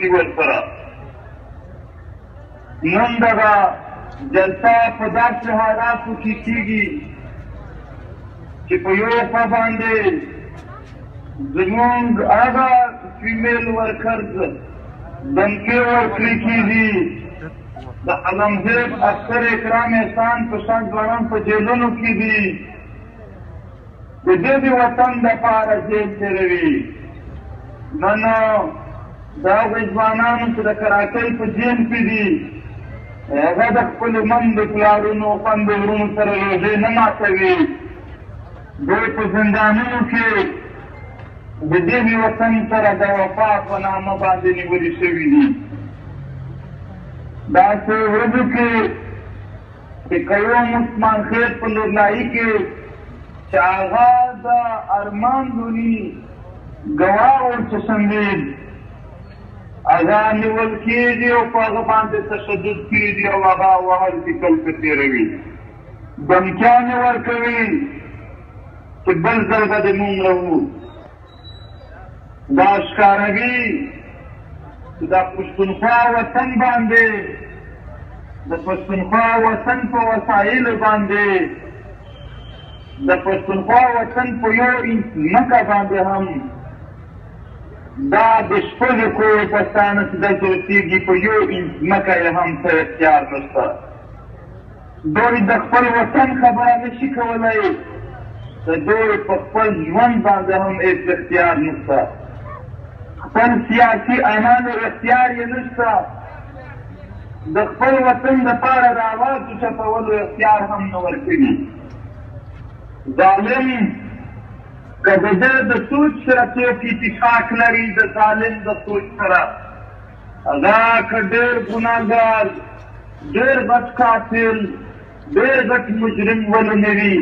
ورسره نن دغه جلسه په داسې حالاتو کې کېږي چې په یو خوا باندې زموږ هغه فیمیل ورکرز دمکې ورکړل کېږي د علمزیب اکثر اکرام احسان په شان ځوانان په جیلونو کې دي د دې وطن دپاره جیل تېروي نن د هغوی ځوانانو چې د کراچۍ په جیل کې دي هغه د خپلو مندو پلارونو خویندو ورونو سره روژې نه ماتوي دوی په زندانونو کې د دې وطن سره د وفا په نامه باندې نیولي شوي دي داسې ورځو کې چې که یو مسلمان خیر په نورلایي کې چې هغه د ارمان لوني ګواه ورته سنګید هغه نیول کېږي او په هغه باندې تشدد کېږي او هغه وهل ټیکل په تېروي دمکیانې ورکوي چې بل ځل به د مونږ راوو دا ښکاروي چې دا پښتونخوا وطن باندې د پښتونخوا وطن په وسایلو باندې د پښتونخوا وطن په یو ځمکه باندې هم دا د شپږو کورو پښتانه چې دلته اوسېږي په یو ځمکه یې هم څه اختیار نشته دوی د خپل وطن خبره نشي کولی د دوی په خپل ژوند باندې هم هېڅ اختیار نشته خپل سیاسي اعمال او اختیار یې نشته د خپل وطن دپاره د اواز اوچتولو اختیار هم نه ورکوي ظالم که د ده د سوچ سره څوک اتفاق لري د ظالم د سوچ سره هغه که ډېر ګناهګار ډېر غټ قاتل ډېر غټ مجرم ولې نه وي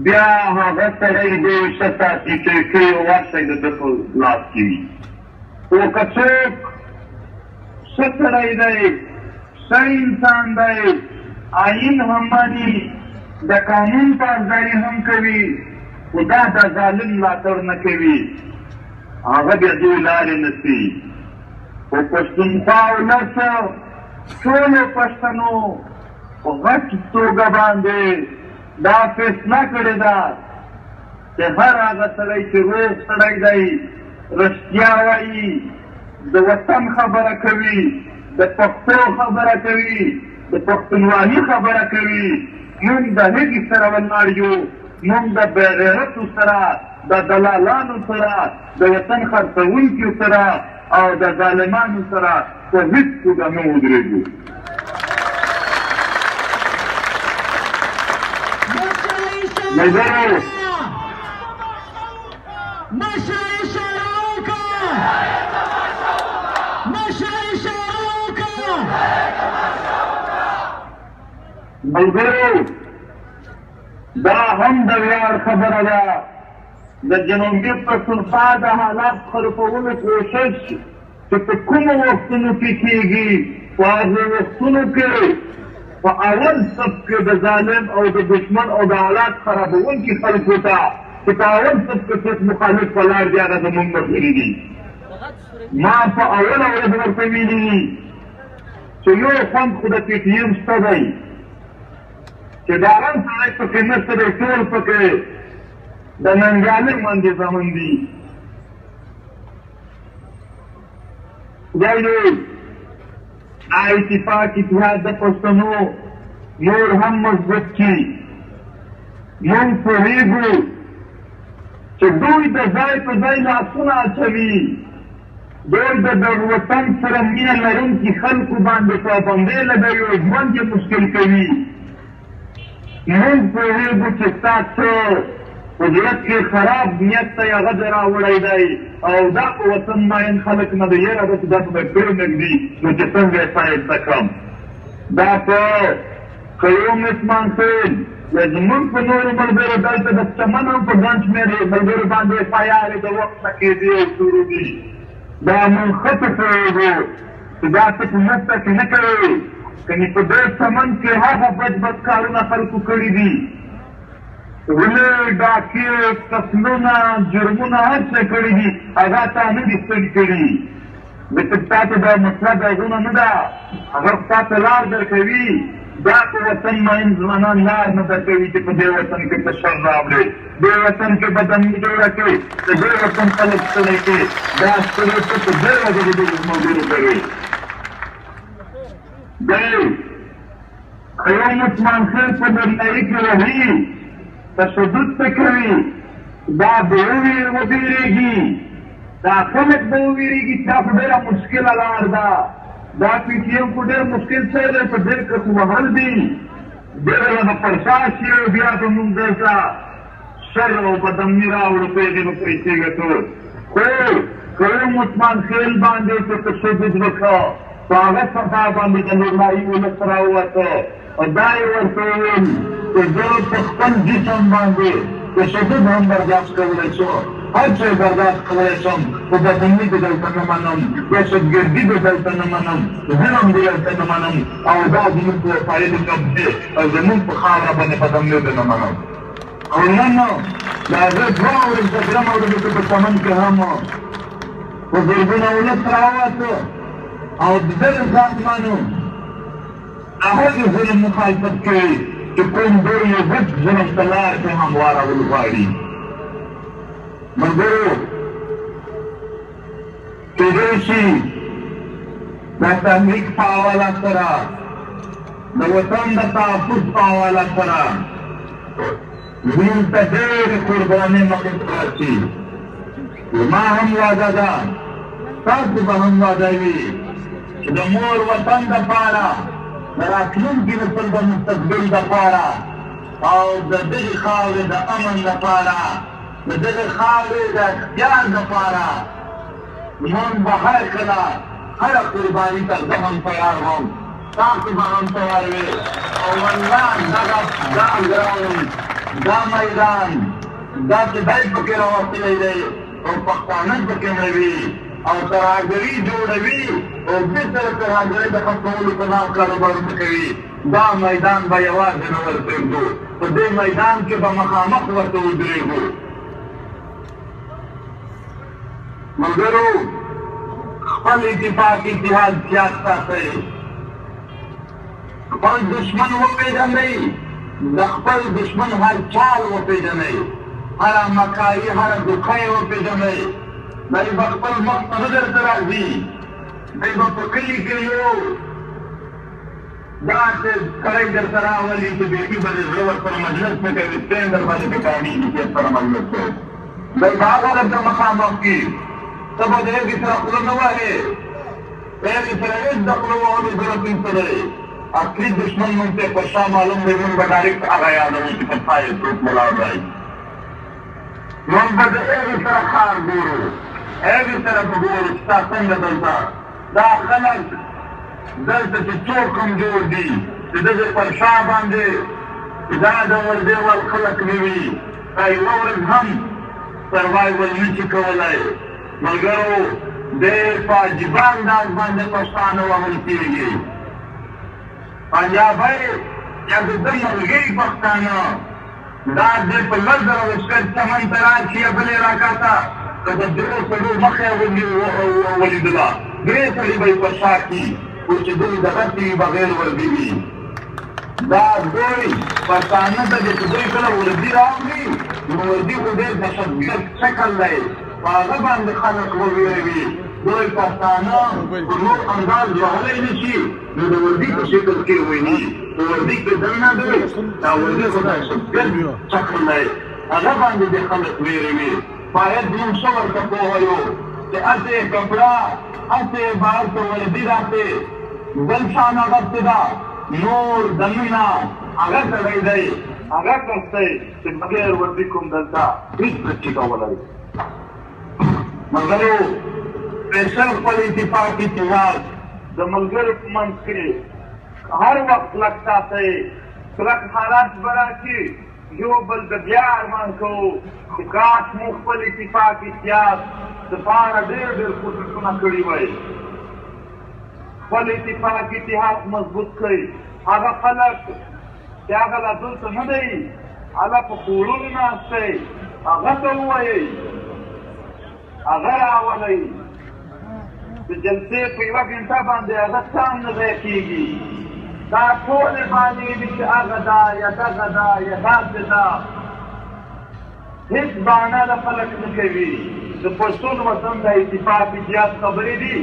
بیا هغه سړی د ښه ساتي ټیکۍ او هر شی د ده په لاس کې وي خو که څوک ښه سړی دی ښه انسان دی آیین هم مني د قانون پاسداري هم کوي خو دا د ظالم ملاتړ نه کوي هغه بیا دوی لارې نیسي خو پښتونخوا ولس ټولو پښتنو په غټ توګه باندې دا فیصله کړې ده چې هر هغه سړی چې روغ سړی دی رښتیا وایي د وطن خبره کوي د پښتو خبره کوي د پښتونوالي خبره کوي موږ د هغې سره ولاړ یو موږ د بېغیرتو سره د دلالانو سره د وطن خرڅوونکو سره او د ظالمانو سره په هېڅ توګه نه ودرېږو ملګرو ملګرو دا هم د ویاړ خبره ده د جنوبي پښتونخوا د حالات خرابولو کوشش چې په کومو وختونو کې کېږي په هغو وختونو کې په اول صف کې د ظالم او د دشمن او د حالات خرابوونکي خلکو ته چې په اول صف کې څوک مخالف ولاړ دي هغه زموږ ملګري دي ما په اوله ورځ ورته ویلي دي چې یو خوند خو د پي ټي ایم شته دی چې د ارام سړی پکې نشته دی ټول پکې د ننګیالۍ باندې زمن دي خدای دې اتفاق اتحاد د پښتنو نور هم مضبوط کړي موږ پوهېږو چې دوی د ځای په ځای لاسونه اچوي دوی د وطن سره مینه لرونکي خلکو باندې پابندۍ لګوي او ژوند یې مشکل کوي موږ پوهېږو چې ستا څه په زړه کې خراب نیت ته یې هغه ځای راوړی دی او دا په وطن ماین خلک نه دی یاره داسې دا به پرې نږدي نو چې څنګه یې سایسته کړم دا په که یو مسلمان صاحب یا زموږ په نورو ملګرو دلته د چمن هم په ګڼ شمېر ملګرو باندې ایف آی آر د وخت نه کېدي او شروع دي دا موږ ښه په پوهېږو چې دا څه په موږ ته کې نه کوي کنې په دې چمن کې هغه بد بد کارونه خلکو کړي دي غلې ډاکې قتلونه جرمونه هر څه کړي دي هغه تا نه دي ستړي کړي د تا ته د مطلب غوږونه نه ده هغه تا ته لار درکوي دا په وطن مین ځوانان لار نه درکوي چې په دې وطن کې ته شر راوړې دې وطن کې بدني جوړه کړې د دې وطن خلک ستړي کړي دا ستړي ته په دې وجه د دې ملګرو کوي دی خیام عثمان خان په دریایي کې وهي تشدد ته کوي دا به وبېرېږي دا خلک به وویرېږي دا خو ډېره مشکله لار ده دا پي ټي ایم خو ډېر مشکل څه دی په ډېر کس وهل دي ډېره به پرشا شي او بیا به موږ دلته شر او بدمني راوړو په هغې به پیسې ګټو خو قیوم عثمان خیل باندې چې تشدد وکړه په هغه سفا باندې د نورمایي ولس راووته او دا یې ورته وویل چې زه په خپل جسم باندې تشدد هم برداشت کولی شو هر څه برداشت کولی شم خو بدني دې دلته نه منم دهشتګردي دې دلته نه منم ظلم دې دلته نه منم او دا زموږ په وسایلو قبضې او زموږ په خاوره باندې بدمني دې نه منم او نن د هغه دوه ورځې د درېیمه ورځې کې په چمن کې هم په زرګونه ولس راووته او د دغه ځواکمنو هغه د ظلم مخالفت کوي چې کوم ډول یې غټ ظلم ته لار کې هموارول غواړي ملګرو کېدای شي دا تحریک په حواله سره د وطن د تحفظ په حواله سره زموږ ته ډېرې قربانۍ مخې ته راشي زما هم وعده ده تاسو به هم وعده وي چې د مور وطن دپاره د راتلونکي نسل د مستقبل دپاره او د دغې خاورې د امن دپاره د دغې خاورې د اختیار دپاره موږ به هر کله هره قرباني ته زه هم تیار وم تاسو به هم تیار وې او والله دغه دا ګراوند دا میدان دا خدای پکې راوستلی دی او پښتانه پکې مړوي او ترهګري جوړوي او دې سره ترهګرۍ د ختمولو په نام کاروبارونه کوي دا میدان به یوازې نه ورپرېږدو په دې میدان کې به مخامخ ورته ودرېږو ملګرو خپل اتفاق اتحاد زیات ساتئ خپل دشمن وپېژنئ د خپل دشمن هر چال وپېژنئ هره مکاري هره دوکه یې وپېژنئ دی به خپل مخ ته نه درته راځي دی به په کلي کې یو داسې سړی درته راولي چې بیخي به د زړه ورسره مجلس نه کوي سپین در باندې پکانېږي چې سره مجلس کوي دی به هغه درته مخامخ کي ته به د هغې سره خوله نه وهې د هغې سره هېڅ د خوله وهلو ضرورت نشته دی اصلي دشمن مونږ ته پر شا معلوم دی مونږ به ډایرکټ هغه یادوو چې پر شا یې څوک ولاړ دی مونږ به د هغې سره ښار ګورو هغې سره به ګورو چې تا څنګه دلته دا خلک دلته چې څوک هم جوړ دي چې دغې پر شا باندې چې دا د وردې ول خلک نه وي دا یوه ورځ هم سروایول نه شي کولی ملګرو ډېر په عجیبه انداز باندې پښتانه وهل کېږي پنجابی یا د ده ملګري پښتانه دا دې په لس زره لښکر چمن ته راشي یا بلې راکاته که د درې سړو مخه یې ولیدله درې سړي به یې په شا کي خو چې دوی دغسې وي بغیر وردي وي دا دوی پښتانه ته چې دوی کله وردي راوړي نو وردي خو ډېر دهشتګرد شکل دی په هغه باندې خلک وویروي دوی پښتانه په نور انداز وهلی نه شي نو د وردي په شکل کې ویني په وردي کې دننه دی دا وردي خو دهشتګرد شکل دی هغه باندې د خلک ویروي باید موږ ښه ورته پوهه یو چې هسې یې کپړه هسې یې بهر ته وردي راسې بل شان اغوستې ده نور دننه هغه سړی دی هغه کس دی چې بغیر وردي کوم دلته هېڅ نشي کولی ملګرو سپېشل خپل اتفاق اتحاد د ملګرو په منځ کې هر وخت کلک ساتئ کلک حالات به راشي یو بل د بیا ارمان کوو چې کاش موږ خپل اتفاق اتحاد دپاره ډېر ډېر کوششونه کړي وی خپل اتفاق اتحاد مضبوط کړئ هغه خلک چې هغه لا دلته نه دی هغه په کورونو ناست دی هغه ته ووایئ هغه راولئ د جلسې په یوه ګنټه باندې هغه څه هم نه ضایع کېږي. دا ټولې معنی دي چې هغه ده یا دغه ده یا داسې ده، هېڅ بهانه د خلک نه کوي. د پښتون وطن د اتفاق ایجاد خبرې دي،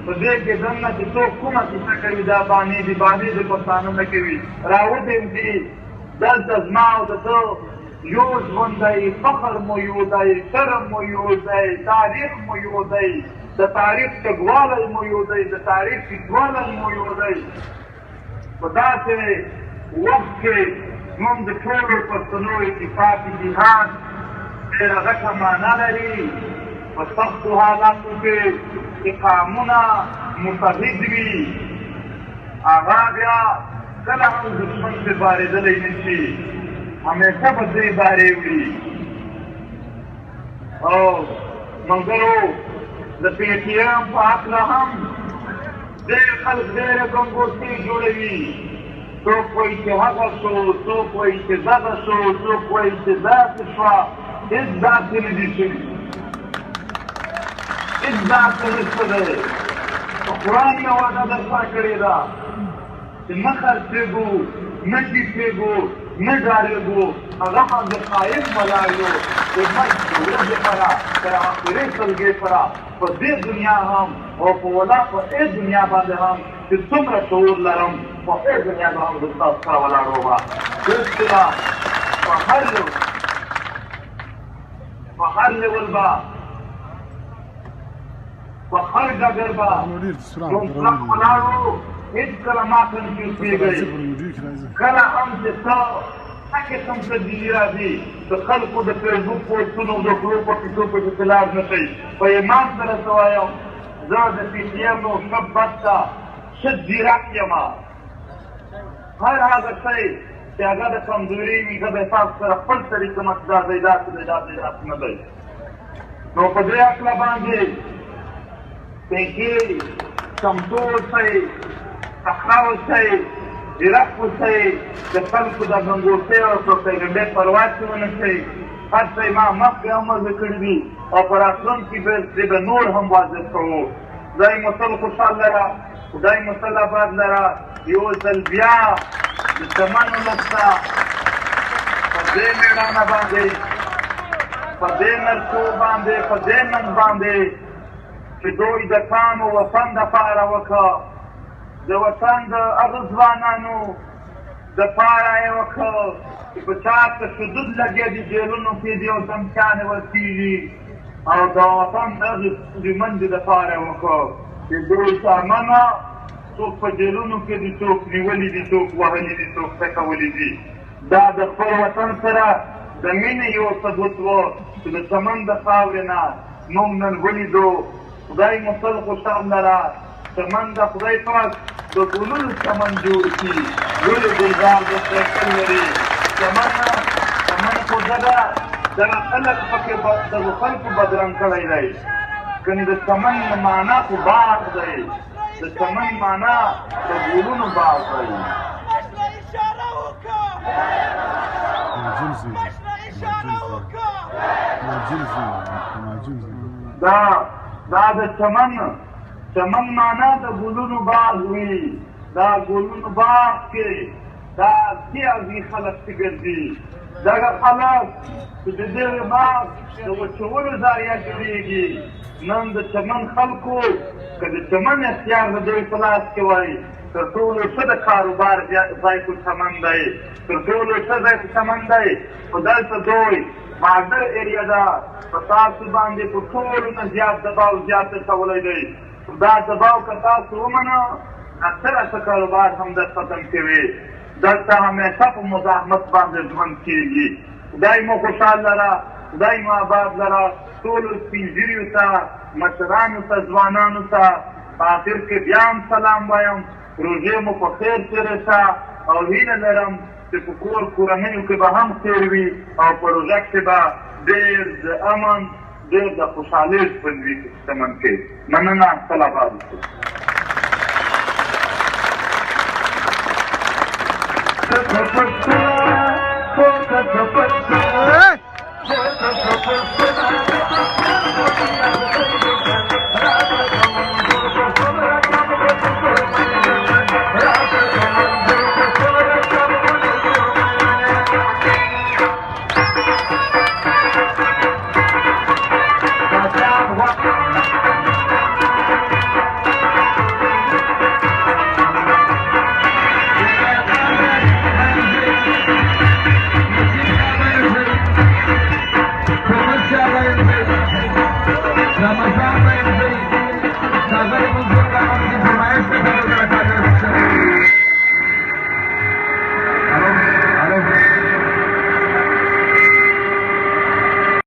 په دې کې دننه چې څوک کومه کیسه کوي دا بانې دي، بانې د پښتانه نه کوي. راودیم چې دلته زما او د ده یو ژوند دی، فخر مو یو دی، شرم مو یو دی، تاریخ مو یو دی، د تاریخ چګوالی مو یو دی، د تاریخ ټیټوالی مو یو دی. په داسې وخت کې موږ د ټولو پښتنو اتفاق جهاد ډېره غټه معنا لري. په سختو حالاتو کې چې قامونه متحد وي، هغه بیا کله هم دښمن پرې بارېدلی نه شي، همیشه به دوی بارې وړي. او ملګرو د پی ټي ایم په هکله هم ډېر خلک ډېرې ګنګوسې جوړوي. څوک وایي چې هغه شو، څوک وایي چې دغه شو، څوک وایي چې داسې شوه. هېڅ داسې نه دي شوي، هېڅ داسې نشته دی. په قرآن یې وعده درته کړې ده چې نه خرڅېږو، نه ټیټېږو، نه ډارېږو. هغه هم د قایم ولاړ یو د مرګ د ورځې پره تر آخرې سلګۍ پره په دې دنیا هم او په دې دنیا باندې هم چې څومره شعور لرم، په دې دنیا به هم زه ستاسو سره ولاړ وم. هېڅکله په هر لیول به په هر ډګر به کوم کلک ولاړ وو. هېڅکله ما کنفیوز کېږئ. کله هم چې څه قسم تبدیلي راځي د خلکو د فیسبوک پوسټونو د خولو په کیسو پسې تلاړ نه شئ. په ایمان سره څه وایم، زه د پي ټي ایم نو ښه بد ته ښه ځیرک یم. هر هغه شی چې هغه د کمزوري وي زه به تاسو سره خپل طریقه مت دا دی داسې دی داسې داسې نه دی. نو په دې هکله باندې پیسې چمتو اوسئ، تکړه اوسئ، ځیرک اوسئ، د خلکو د ګنګوسۍ او پروپیګنډې پروا چې ونه شئ. هر څه ما مخکې هم واضح کړي دي او په راتلونکي کې به نور هم واضح کوو. خدای مو تل خوشحال لره، خدای مو تل آباد لره. یو ځل بیا د چمن ولسته په دې مېړانه باندې، په دې نرسو باندې، په دې ننګ باندې چې دوی د کام او وطن دپاره وکړه، د وطن د هغه ځوانانو دپاره یې وکړه چې په چا تشدد لګېدي، جیلونو کې دي او دمچانې ورکېږي، او د وطن د هغې ستونزمندې دپاره یې وکړه چې دوی څارمنه څوک په جیلونو کې دي، څوک نیولي دي، څوک وهلي دي، څوک څه کولی دي. دا د خپل وطن سره د مینې یو ثبوت و چې د چمن د خاورې نه موږ نن ولیدو. خدای مو تل خوشحال لره. چمن د خدای پاک د ګلونو چمن جوړ کړي، ولې ګلزار د سیکل لري. چمن خو دغه خلک پکې دغه خلکو بدرنګ کړی دی. کنې د چمن معنا خو باغ دی، د چمن معنا د ګلونو باغ دی. دا د چمن معنا د ګلونو باغ وي. دا ګلونو باغ کې دا سیاسي خلک چې ګرځي، دغه خلک چې د دې باغ د وچولو ذریعه جوړېږي. نن د چمن خلکو که د چمن اختیار د دوی په لاس کې وای، تر ټولو ښه د کاروبار ځای خو چمن دی، تر ټولو ښه ځای خو چمن دی. خو دلته دوی مادر ایریا ده، په تاسو باندې په ټولو نه زیات دباو زیات اچولی دی. دا دباو که تاسو ومنه، اکثره کاروبار هم در ختم کوي. دلته همیشه په مزاحمت باندې ژوند کېږي. خدای مو خوشحال لره، خدای مو آباد لره. ټولو سپین ږیریو ته، مشرانو ته، ځوانانو ته په آخر کې بیا هم سلام وایم. روژې مو په خیر تېره شه او هیله لرم چې په کورنیو کې به هم خیر وي او په روژه کې به ډېر د امن، ډېر د خوشحالۍ ژوند وي په چمن کې. مننه. تل آباد اوسئ. Hey!